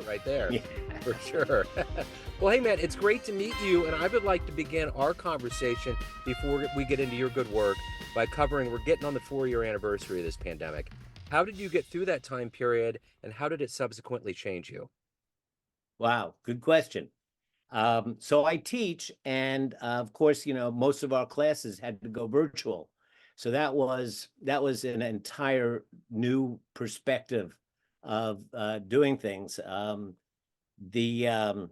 right there, Yeah. for sure. Well, hey, man, it's great to meet you, and I would like to begin our conversation before we get into your good work by covering we're getting on the 4-year anniversary of this pandemic. How did you get through that time period, and how did it subsequently change you? Wow, good question. So I teach, and of course, most of our classes had to go virtual. So that was an entire new perspective of doing things. The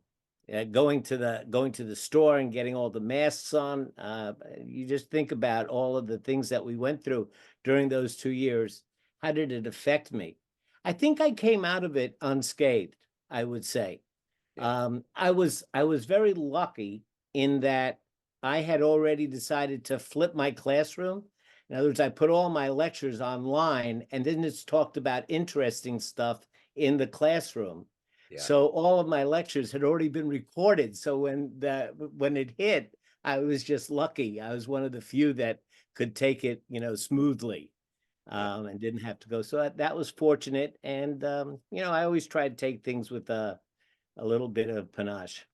going to the store and getting all the masks on. You just think about all of the things that we went through during those 2 years. How did it affect me? I think I came out of it unscathed, I would say. Yeah. I was very lucky in that I had already decided to flip my classroom. In other words, I put all my lectures online, and then it's talked about interesting stuff in the classroom. Yeah. So all of my lectures had already been recorded. So when it hit, I was just lucky. I was one of the few that could take it, smoothly, Yeah. and didn't have to go. So that was fortunate. And I always try to take things with a little bit of panache.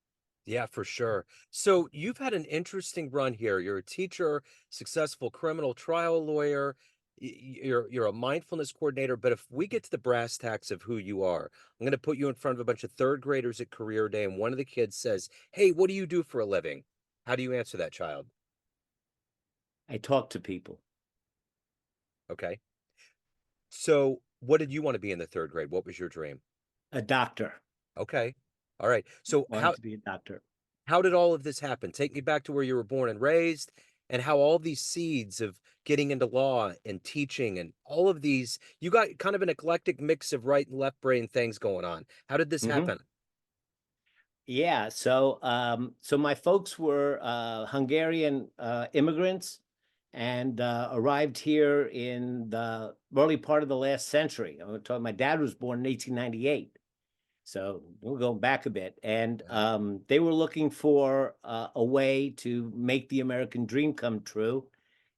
Yeah, for sure. So you've had an interesting run here. You're a teacher, successful criminal trial lawyer, you're a mindfulness coordinator. But if we get to the brass tacks of who you are, I'm going to put you in front of a bunch of third graders at career day, and one of the kids says, "Hey, what do you do for a living?" How do you answer that child? I talk to people. Okay. So what did you want to be in the third grade? What was your dream? A doctor. Okay. All right. So Wanted to be a doctor. how did all of this happen? Take me back to where you were born and raised, and how all these seeds of getting into law and teaching and all of these, you got kind of an eclectic mix of right and left brain things going on. How did this Hmm. happen? Yeah. So my folks were Hungarian immigrants, and arrived here in the early part of the last century. I'm talking, my dad was born in 1898. So we're going back a bit. And Yeah. they were looking for a way to make the American dream come true.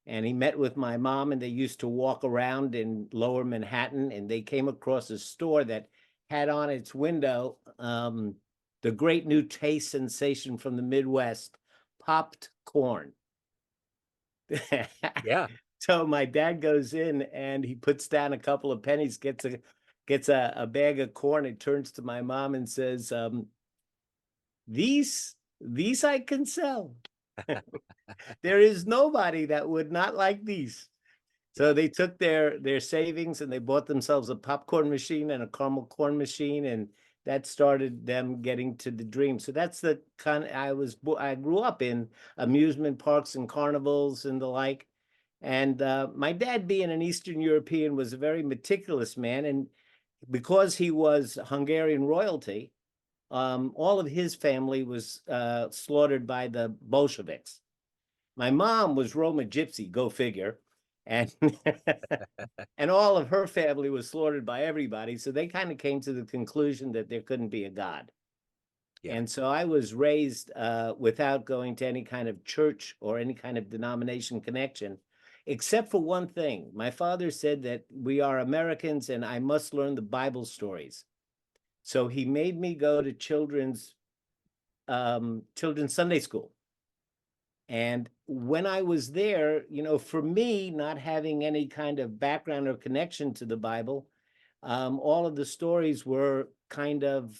And he met with my mom, and they used to walk around in Lower Manhattan, and they came across a store that had on its window the great new taste sensation from the Midwest, popped corn. Yeah. So my dad goes in and he puts down a couple of pennies, gets a bag of corn, and turns to my mom and says, these I can sell. There is nobody that would not like these. Yeah. So they took their savings and they bought themselves a popcorn machine and a caramel corn machine, and that started them getting to the dream. So that's the kind I grew up in amusement parks and carnivals and the like. And my dad, being an Eastern European, was a very meticulous man, and because he was Hungarian royalty, all of his family was slaughtered by the Bolsheviks. My mom was Roma Gypsy, go figure, and and all of her family was slaughtered by everybody. So they kind of came to the conclusion that there couldn't be a God. Yeah. And so I was raised without going to any kind of church or any kind of denomination connection, except for one thing. My father said that we are Americans and I must learn the Bible stories. So he made me go to children's Sunday school. And when I was there, for me, not having any kind of background or connection to the Bible, all of the stories were kind of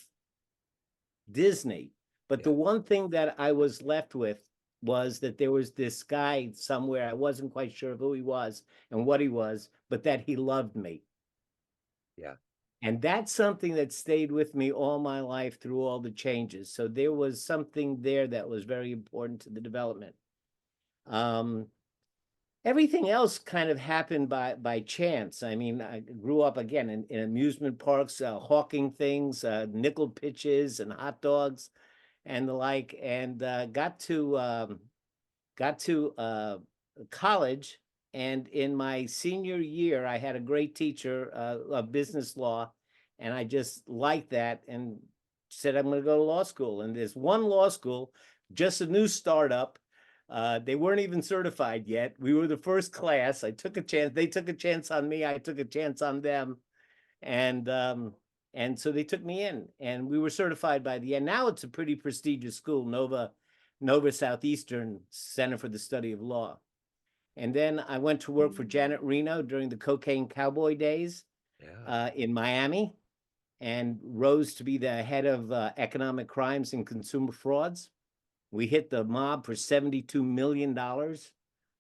Disney. But the Yeah. one thing that I was left with was that there was this guy somewhere. I wasn't quite sure who he was and what he was, but that he loved me. Yeah. And that's something that stayed with me all my life through all the changes. So there was something there that was very important to the development. Um, Everything else kind of happened by chance. I mean, I grew up again in amusement parks, hawking things, nickel pitches and hot dogs and the like, and got to college. And in my senior year, I had a great teacher of business law, and I just liked that and said, I'm going to go to law school. And there's one law school, just a new startup. They weren't even certified yet. We were the first class. I took a chance. They took a chance on me. I took a chance on them. And And so they took me in, and we were certified by the end. Now it's a pretty prestigious school, Nova Southeastern Center for the Study of Law. And then I went to work for Janet Reno during the cocaine cowboy days Yeah. in Miami, and rose to be the head of economic crimes and consumer frauds. We hit the mob for $72 million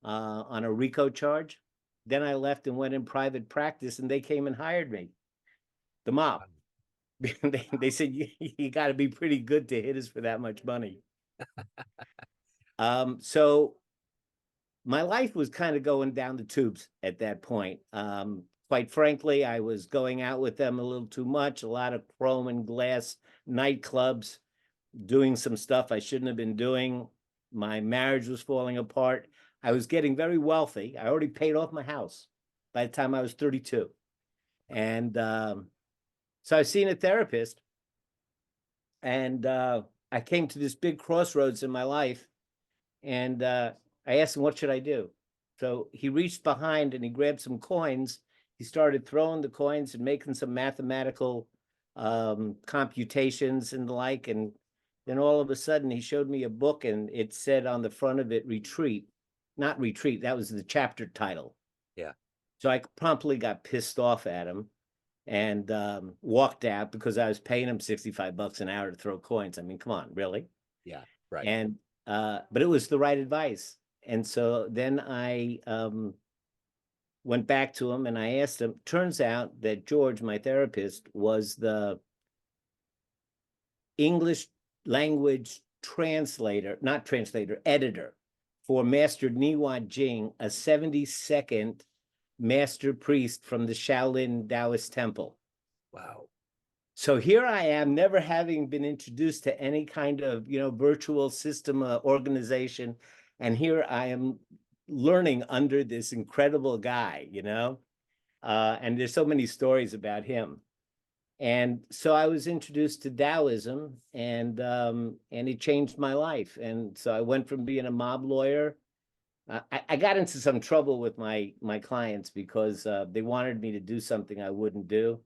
on a RICO charge. Then I left and went in private practice, and they came and hired me, the mob. They said, you got to be pretty good to hit us for that much money. So my life was kind of going down the tubes at that point. Quite frankly, I was going out with them a little too much, a lot of chrome and glass nightclubs, doing some stuff I shouldn't have been doing. My marriage was falling apart. I was getting very wealthy. I already paid off my house by the time I was 32. And so I seen a therapist, and I came to this big crossroads in my life, and I asked him, what should I do? So he reached behind and he grabbed some coins. He started throwing the coins and making some mathematical computations and the like. And then all of a sudden he showed me a book, and it said on the front of it, retreat, not retreat. That was the chapter title. Yeah. So I promptly got pissed off at him and walked out, because I was paying him $65 an hour to throw coins. I mean, come on, really? Yeah. Right. And but it was the right advice. And so then I went back to him and I asked him. Turns out that George, my therapist, was the English language translator, not translator, editor for Master Ni Hua Jing, a 72nd master priest from the Shaolin Taoist Temple. Wow. So here I am, never having been introduced to any kind of, virtual system organization. And here I am learning under this incredible guy, and there's so many stories about him. And so I was introduced to Taoism, and it changed my life. And so I went from being a mob lawyer. I got into some trouble with my clients because they wanted me to do something I wouldn't do.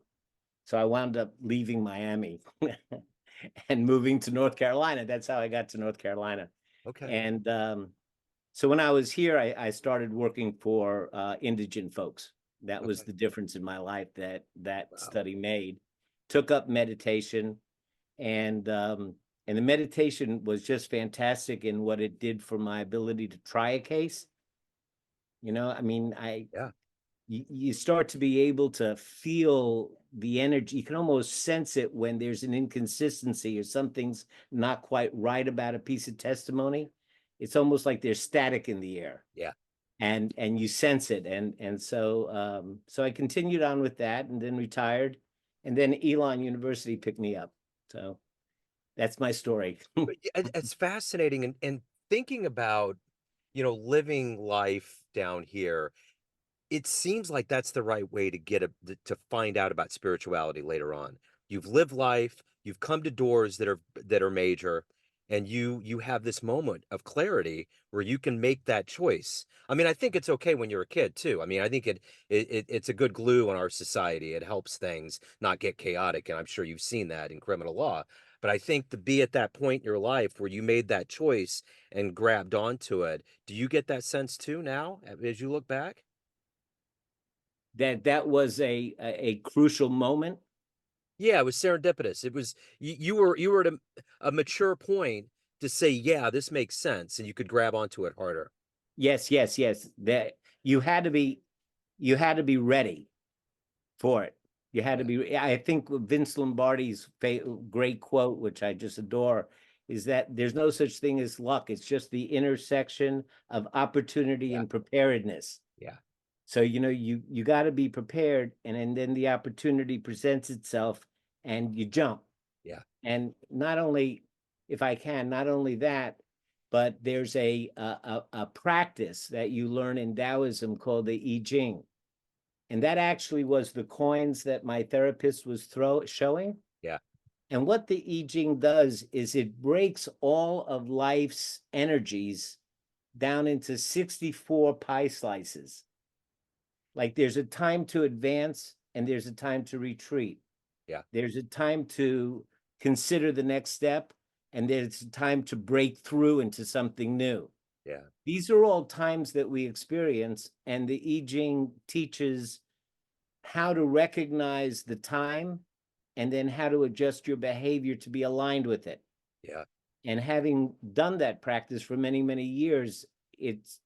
So I wound up leaving Miami and moving to North Carolina. That's how I got to North Carolina. Okay. And so when I was here, I started working for indigent folks. That was Okay. the difference in my life that Wow. study made. Took up meditation, and the meditation was just fantastic in what it did for my ability to try a case. I mean, Yeah. you start to be able to feel the energy. You can almost sense it when there's an inconsistency or something's not quite right about a piece of testimony. It's almost like there's static in the air, Yeah. and you sense it. And so so I continued on with that, and then retired, and then Elon University picked me up. So that's my story. But it's fascinating, and thinking about, living life down here, it seems like that's the right way to to find out about spirituality later on. You've lived life, you've come to doors that are major, and you have this moment of clarity where you can make that choice. I mean, I think it's okay when you're a kid too. I mean, I think it's a good glue on our society. It helps things not get chaotic, and I'm sure you've seen that in criminal law. But I think to be at that point in your life where you made that choice and grabbed onto it, do you get that sense too now as you look back? That was a crucial moment. Yeah, it was serendipitous. It was you were at a mature point to say, "Yeah, this makes sense," and you could grab onto it harder. Yes, yes, yes. That you had to be ready for it. You had to Yeah, be. I think Vince Lombardi's great quote, which I just adore, is that there's no such thing as luck. It's just the intersection of opportunity yeah, and preparedness. yeah, So you got to be prepared, and then the opportunity presents itself, and you jump. yeah, And not only, if I can, not only that, but there's a practice that you learn in Taoism called the I Ching. And that actually was the coins that my therapist was showing. yeah, And what the I Ching does is it breaks all of life's energies down into 64 pie slices. Like there's a time to advance and there's a time to retreat. Yeah. There's a time to consider the next step, and there's a time to break through into something new. Yeah. These are all times that we experience, and the I Ching teaches how to recognize the time and then how to adjust your behavior to be aligned with it. Yeah. And having done that practice for many, many years, it's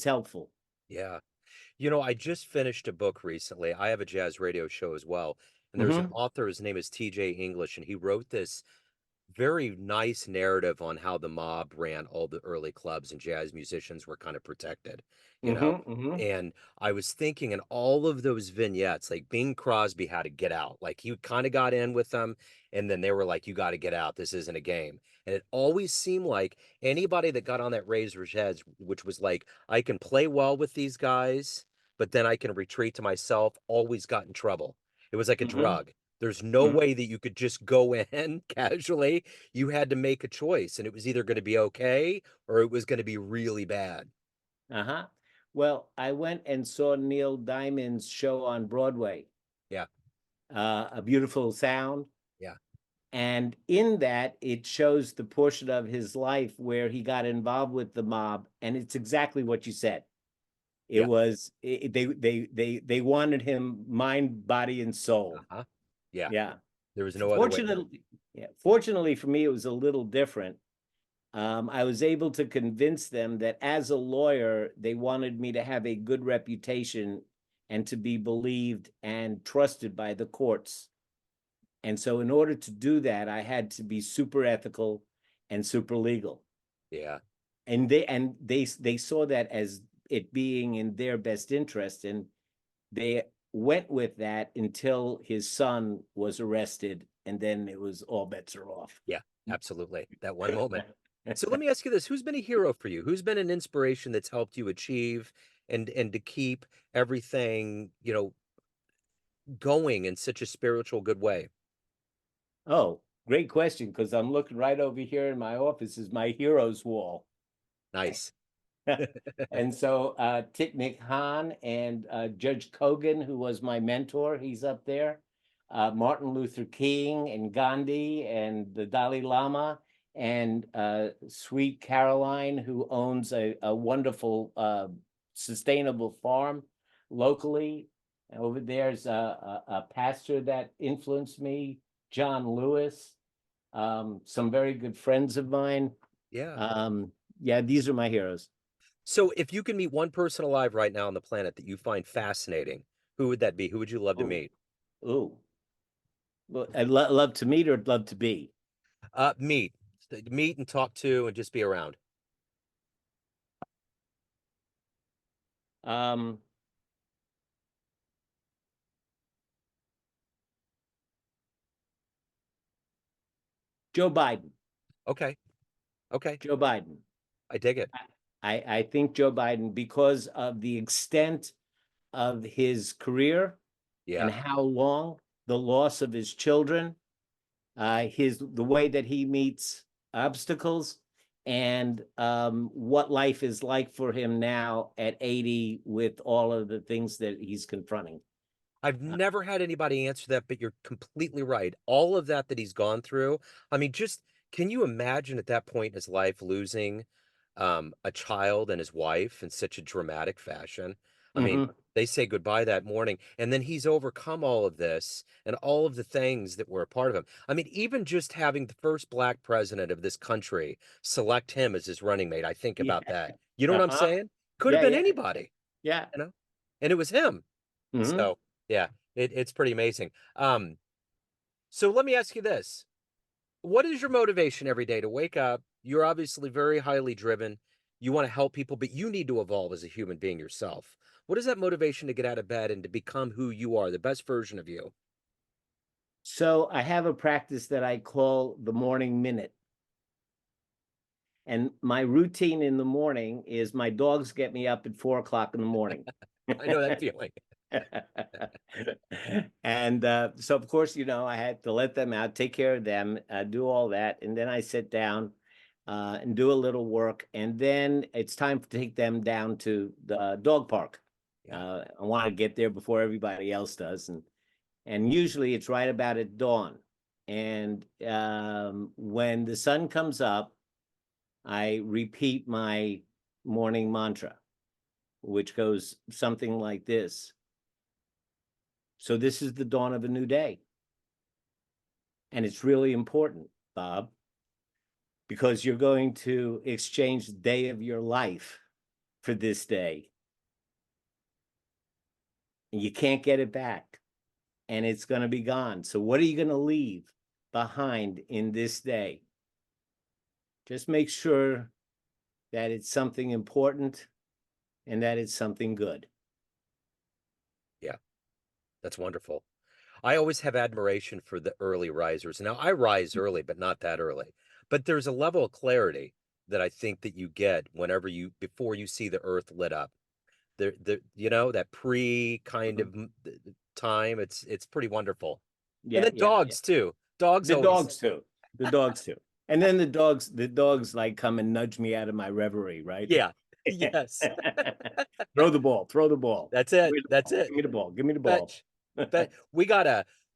helpful. Yeah. I just finished a book recently. I have a jazz radio show as well. And there's an Mm-hmm. author, his name is TJ English, and he wrote this very nice narrative on how the mob ran all the early clubs and jazz musicians were kind of protected, you know. Mm-hmm. Mm-hmm. And I was thinking in all of those vignettes, like Bing Crosby had to get out. Like he kind of got in with them, and then they were like, "You got to get out. This isn't a game." And it always seemed like anybody that got on that Razor's Edge, which was like, I can play well with these guys, but then I can retreat to myself, always got in trouble. It was like a Mm-hmm. drug. There's no Mm-hmm. way that you could just go in casually. You had to make a choice, and it was either going to be okay or it was going to be really bad. Uh-huh. Well, I went and saw Neil Diamond's show on Broadway, Yeah, A Beautiful Sound. yeah, And in that, it shows the portion of his life where he got involved with the mob. And it's exactly what you said. It yeah, was they wanted him mind, body, and soul. uh-huh, yeah. Yeah. There was no other way. Fortunately, yeah. Fortunately for me, it was a little different. I was able to convince them that as a lawyer, they wanted me to have a good reputation and to be believed and trusted by the courts. And so, in order to do that, I had to be super ethical and super legal. Yeah, And they saw that as it being in their best interest, and they went with that until his son was arrested, and then it was all bets are off. yeah, absolutely. That one moment. So let me ask you this: who's been a hero for you? Who's been an inspiration that's helped you achieve and to keep everything, going in such a spiritual good way? Oh, great question, because I'm looking right over here in my office is my heroes wall. Nice. And so Thich Nhat Hanh and Judge Kogan, who was my mentor, he's up there. Martin Luther King and Gandhi and the Dalai Lama and Sweet Caroline, who owns a wonderful sustainable farm locally. Over there's a pastor that influenced me, John Lewis, some very good friends of mine. Yeah. Um, yeah, these are my heroes. So if you can meet one person alive right now on the planet that you find fascinating, who would that be? Who would you love to Oh, meet? oh. Well, I'd love to meet or I'd love to be. Meet. Meet and talk to and just be around. Um, Joe Biden. Okay. Okay. Joe Biden. I dig it. I think Joe Biden, because of the extent of his career and Yeah. how long, the loss of his children, the way that he meets obstacles, and what life is like for him now at 80 with all of the things that he's confronting. I've Uh, never had anybody answer that, but you're completely right. All of that he's gone through. I mean, just can you imagine at that point in his life losing a child and his wife in such a dramatic fashion? I mean, mhm. they say goodbye that morning, and then he's overcome all of this and all of the things that were a part of him. I mean, even just having the first black president of this country select him as his running mate, I think Yeah. about that. You know what I'm Uh-huh. saying? Could have Yeah, been yeah, anybody, yeah. you know, and it was him. Mhm. So, yeah, it's pretty amazing. So let me ask you this. What is your motivation every day to wake up? You're obviously very highly driven. You want to help people, but you need to evolve as a human being yourself. What is that motivation to get out of bed and to become who you are, the best version of you? So I have a practice that I call the morning minute. And my routine in the morning is my dogs get me up at 4 o'clock in the morning. I know that feeling. And so, of course, I had to let them out, take care of them, do all that. And then I sit down and do a little work. And then it's time to take them down to the dog park. Yeah. I want to get there before everybody else does. And And usually it's right about at dawn. And when the sun comes up, I repeat my morning mantra, which goes something like this. So this is the dawn of a new day. And it's really important, Bob, because you're going to exchange the day of your life for this day. And you can't get it back. And it's going to be gone. So what are you going to leave behind in this day? Just make sure that it's something important and that it's something good. Yeah, that's wonderful. I always have admiration for the early risers. Now, I rise early, but not that early. But there's a level of clarity that I think that you get whenever before you see the earth lit up. That pre kind Mhm. of time. It's pretty wonderful. And Yeah, then yeah, yeah. dogs too. Dogs The always, dogs too. The dogs too. And then the dogs like come and nudge me out of my reverie, right? yeah, yes. Throw the ball, throw the ball. That's Give it. me the That's ball, it. give me the ball, give me the ball. Fetch.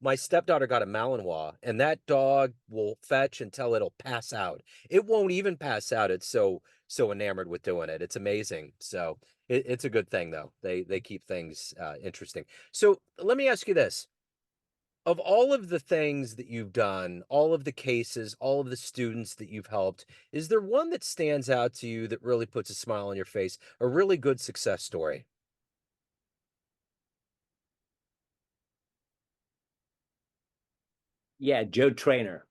My stepdaughter got a Malinois, and that dog will fetch until it'll pass out. It won't even pass out. It's so enamored with doing it. It's amazing. So it's a good thing though. They keep things interesting. So let me ask you this. Of all of the things that you've done, all of the cases, all of the students that you've helped, is there one that stands out to you that really puts a smile on your face? A really good success story? Yeah, Joe Trainer.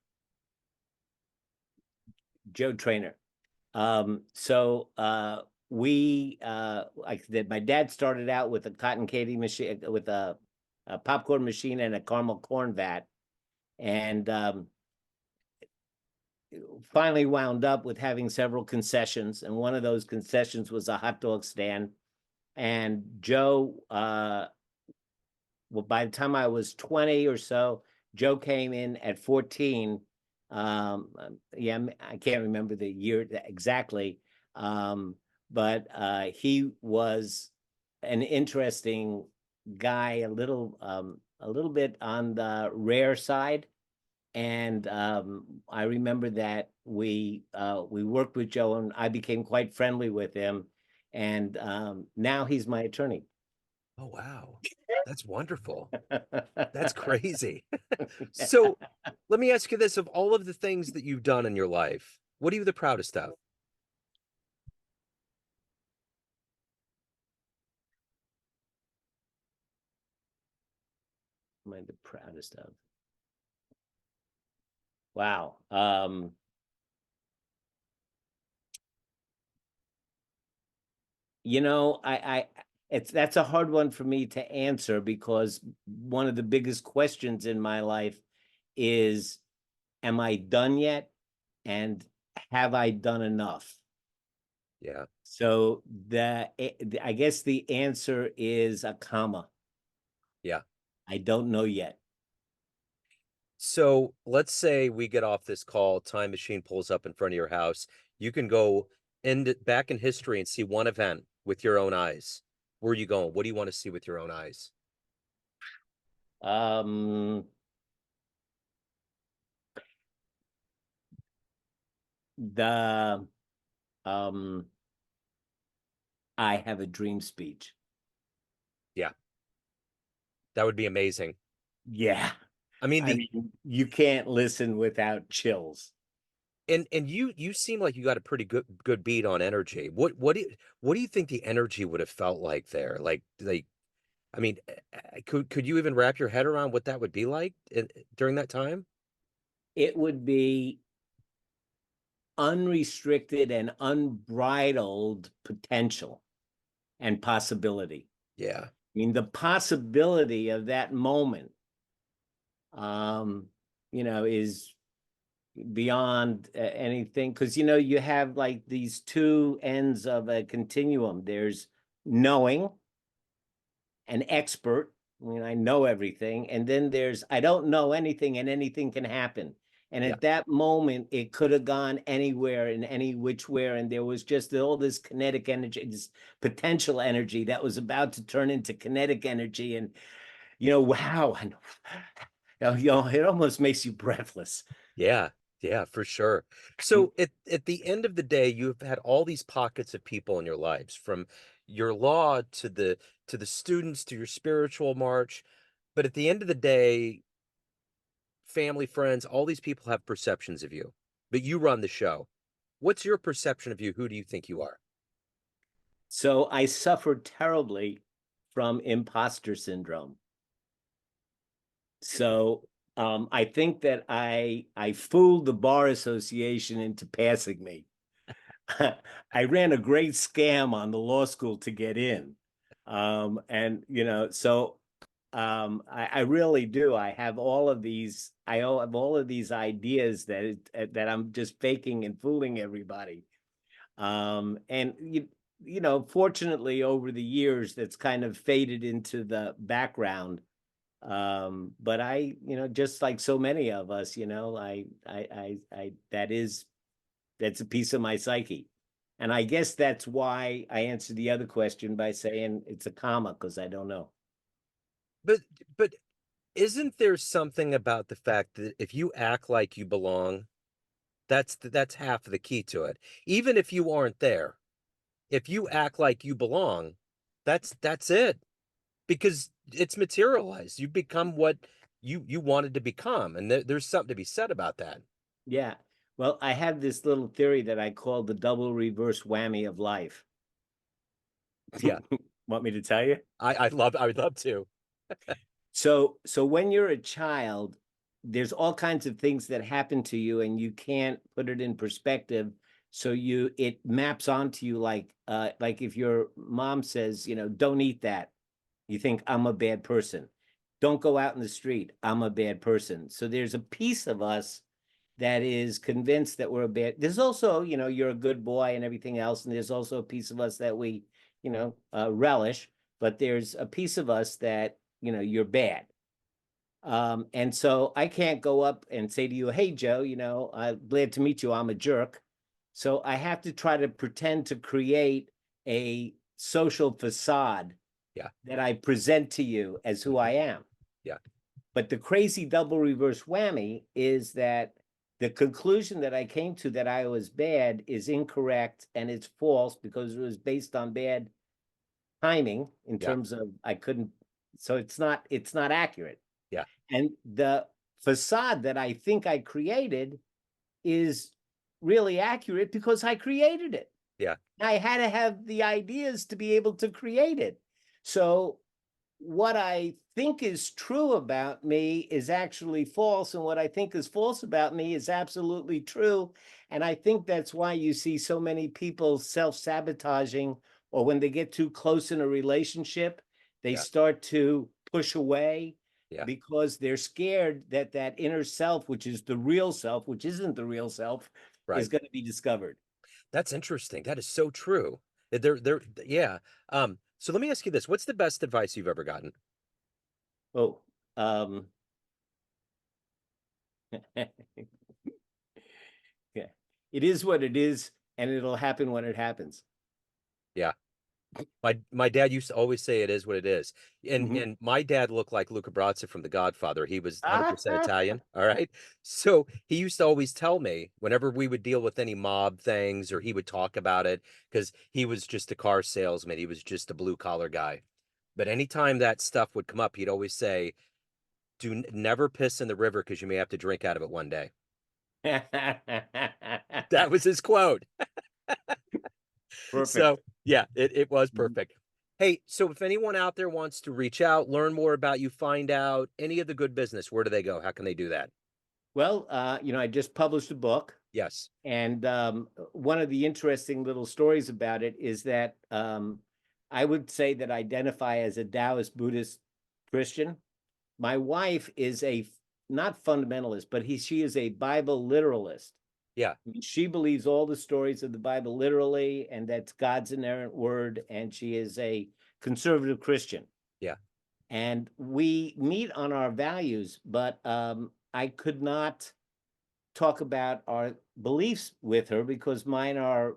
Joe Trainer. So we like that my dad started out with a cotton candy machine with a popcorn machine and a caramel corn vat. And finally wound up with having several concessions. And one of those concessions was a hot dog stand. And Joe, well, by the time I was 20 or so, Joe came in at 14. Yeah, I can't remember the year exactly. But he was an interesting guy, a little bit on the rare side. And I remember that we worked with Joe, and I became quite friendly with him. And now he's my attorney. Oh, wow. That's wonderful. That's crazy. So let me ask you this, of all of the things that you've done in your life, what are you the proudest of? Am I the proudest of? Wow. I it's that's a hard one for me to answer because one of the biggest questions in my life is, am I done yet? And have I done enough? Yeah. So I guess the answer is a comma. Yeah. I don't know yet. So let's say we get off this call, time machine pulls up in front of your house. You can go back in history and see one event with your own eyes. Where are you going? What do you want to see with your own eyes? Um, the um, I have a dream speech. Yeah, that would be amazing. Yeah. I mean, I the mean, you can't listen without chills. and you seem like you got a pretty good beat on energy. What do you think the energy would have felt like there? Like I mean, could you even wrap your head around what that would be like during that time? It would be unrestricted and unbridled potential and possibility. Yeah, I mean, the possibility of that moment, um, is beyond anything. Because, you have like these two ends of a continuum. There's knowing, an expert. I mean, I know everything. And then there's, I don't know anything and anything can happen. And yeah, at that moment, it could have gone anywhere in any which where. And there was just all this kinetic energy, this potential energy that was about to turn into kinetic energy. And wow. And, it almost makes you breathless. Yeah, yeah, for sure. Mm. So at the end of the day, you've had all these pockets of people in your lives, from your law to the students to your spiritual march. But at the end of the day, family, friends, all these people have perceptions of you, but you run the show. What's your perception of you? Who do you think you are? So I suffered terribly from imposter syndrome. So I think that I fooled the bar association into passing me. I ran a great scam on the law school to get in. And so I really do. I have all of these. Have all of these ideas that I'm just faking and fooling everybody. And fortunately, over the years, that's kind of faded into the background. But just like so many of us, that's a piece of my psyche. And I guess that's why I answered the other question by saying it's a comma, because I don't know. But but isn't there something about the fact that if you act like you belong, that's half of the key to it. Even if you aren't there, if you act like you belong, that's it. Because it's materialized. You become what you wanted to become, and there's something to be said about that. Yeah. Well, I have this little theory that I call the double reverse whammy of life. Yeah, Want me to tell you? I would love to. So when you're a child, there's all kinds of things that happen to you and you can't put it in perspective. So it maps onto you like if your mom says, don't eat that, you think I'm a bad person. Don't go out in the street, I'm a bad person. So there's a piece of us that is convinced that we're a bad. There's also, you're a good boy and everything else, and there's also a piece of us that we, relish. But there's a piece of us that you're bad. And so I can't go up and say to you, "Hey, Joe, I'm glad to meet you. I'm a jerk." So I have to try to pretend to create a social facade Yeah. that I present to you as who Mhm. I am. Yeah. But the crazy double reverse whammy is that the conclusion that I came to that I was bad is incorrect and it's false because it was based on bad timing in Yeah. terms of I couldn't. So it's not accurate. Yeah. And the facade that I think I created is really accurate because I created it. Yeah. I had to have the ideas to be able to create it. So what I think is true about me is actually false, and what I think is false about me is absolutely true. And I think that's why you see so many people self-sabotaging, or when they get too close in a relationship, they Yeah. start to push away Yeah. because they're scared that that inner self, which is the real self, which isn't the real self, is Right. going to be discovered. That's interesting. That is so true. Yeah. So let me ask you this. What's the best advice you've ever gotten? Oh, um, yeah. It is what it is, and it'll happen when it happens. Yeah. My dad used to always say it is what it is. And Mhm. my dad looked like Luca Brasi from The Godfather. He was 100% Italian, all right? So he used to always tell me whenever we would deal with any mob things or he would talk about it because he was just a car salesman. He was just a blue collar guy. But anytime that stuff would come up, he'd always say, never piss in the river because you may have to drink out of it one day." That was his quote. So Perfect. yeah, it was Mhm. perfect. Hey, so if anyone out there wants to reach out, learn more about you, find out any of the good business, where do they go? How can they do that? Well, I just published a book, Yes. and one of the interesting little stories about it is that I would say that I identify as a Taoist Buddhist Christian. My wife is not fundamentalist, but she is a Bible literalist. Yeah. She believes all the stories of the Bible literally, and that's God's inerrant word. And she is a conservative Christian. Yeah. And we meet on our values, but I could not talk about our beliefs with her because mine are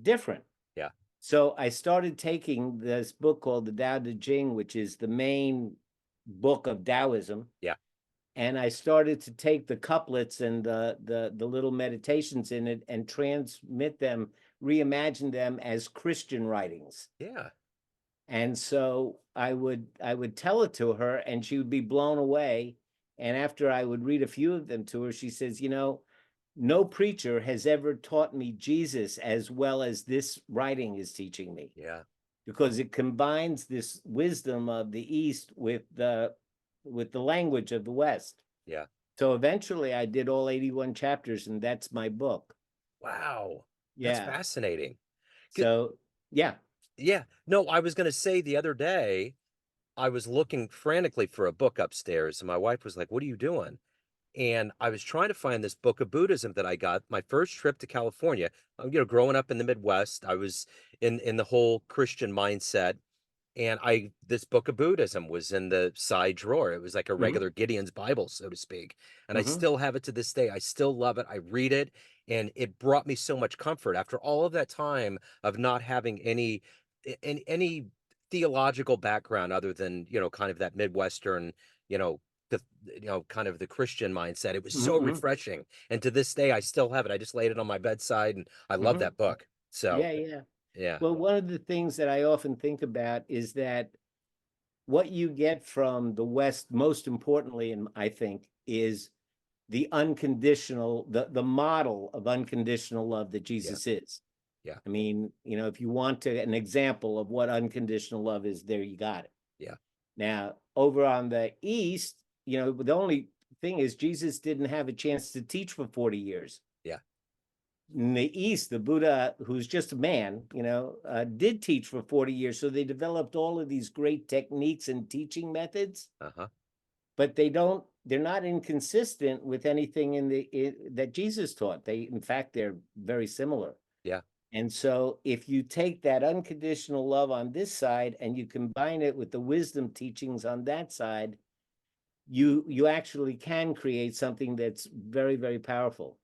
different. Yeah. So I started taking this book called the Tao Te Ching, which is the main book of Taoism, Yeah. and I started to take the couplets and the little meditations in it and transmit them, reimagine them as Christian writings. Yeah. And so I would tell it to her, and she would be blown away. And after I would read a few of them to her, she says, no preacher has ever taught me Jesus as well as this writing is teaching me, Yeah. because it combines this wisdom of the East with the language of the West. Yeah. So eventually I did all 81 chapters, and that's my book. Wow. That's Yeah. fascinating. Good. So yeah. Yeah. No, I was going to say the other day, I was looking frantically for a book upstairs, and my wife was like, "What are you doing?" And I was trying to find this book of Buddhism that I got my first trip to California. Growing up in the Midwest, I was in the whole Christian mindset, and this book of Buddhism was in the side drawer. It was like a Hmm. regular Gideon's Bible, so to speak. And I Hmm. still have it to this day. I still love it. I read it, and it brought me so much comfort after all of that time of not having any theological background other than, kind of that Midwestern, you know, the kind of the Christian mindset. It was so Hmm. refreshing. And to this day, I still have it. I just laid it on my bedside, and I love Hmm. that book. So, Yeah, yeah. yeah. Well, one of the things that I often think about is that what you get from the West, most importantly, and I think, is the model of unconditional love that Yeah. Jesus is. Yeah. I mean, if you want an example of what unconditional love is, there you got it. Yeah. Now, over on the East, the only thing is Jesus didn't have a chance to teach for 40 years. Yeah. In the East, the Buddha, who's just a man, did teach for 40 years. So they developed all of these great techniques and teaching methods, Uh-huh. but they're not inconsistent with anything that Jesus taught. In fact, they're very similar. Yeah. And so if you take that unconditional love on this side and you combine it with the wisdom teachings on that side, you actually can create something that's very, very powerful.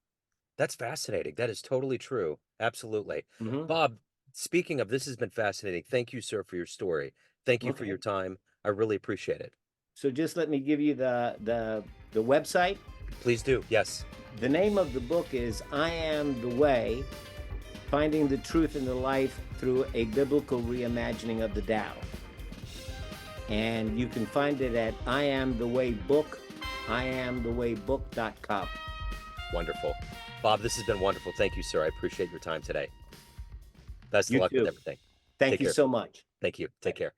That's fascinating. That is totally true. Absolutely. Hmm. Bob, speaking of, this has been fascinating. Thank you, sir, for your story. Thank you for your Okay. time. I really appreciate it. So just let me give you the website. Please do. Yes. The name of the book is I Am the Way: Finding the Truth in the Life Through a Biblical Reimagining of the Tao. And you can find it at I Am the Way Book, iamthewaybook.com. Wonderful. Bob, this has been wonderful. Thank you, sir. I appreciate your time today. Best of You luck with too. everything. Thank Take you care. so much. Thank you. Take care.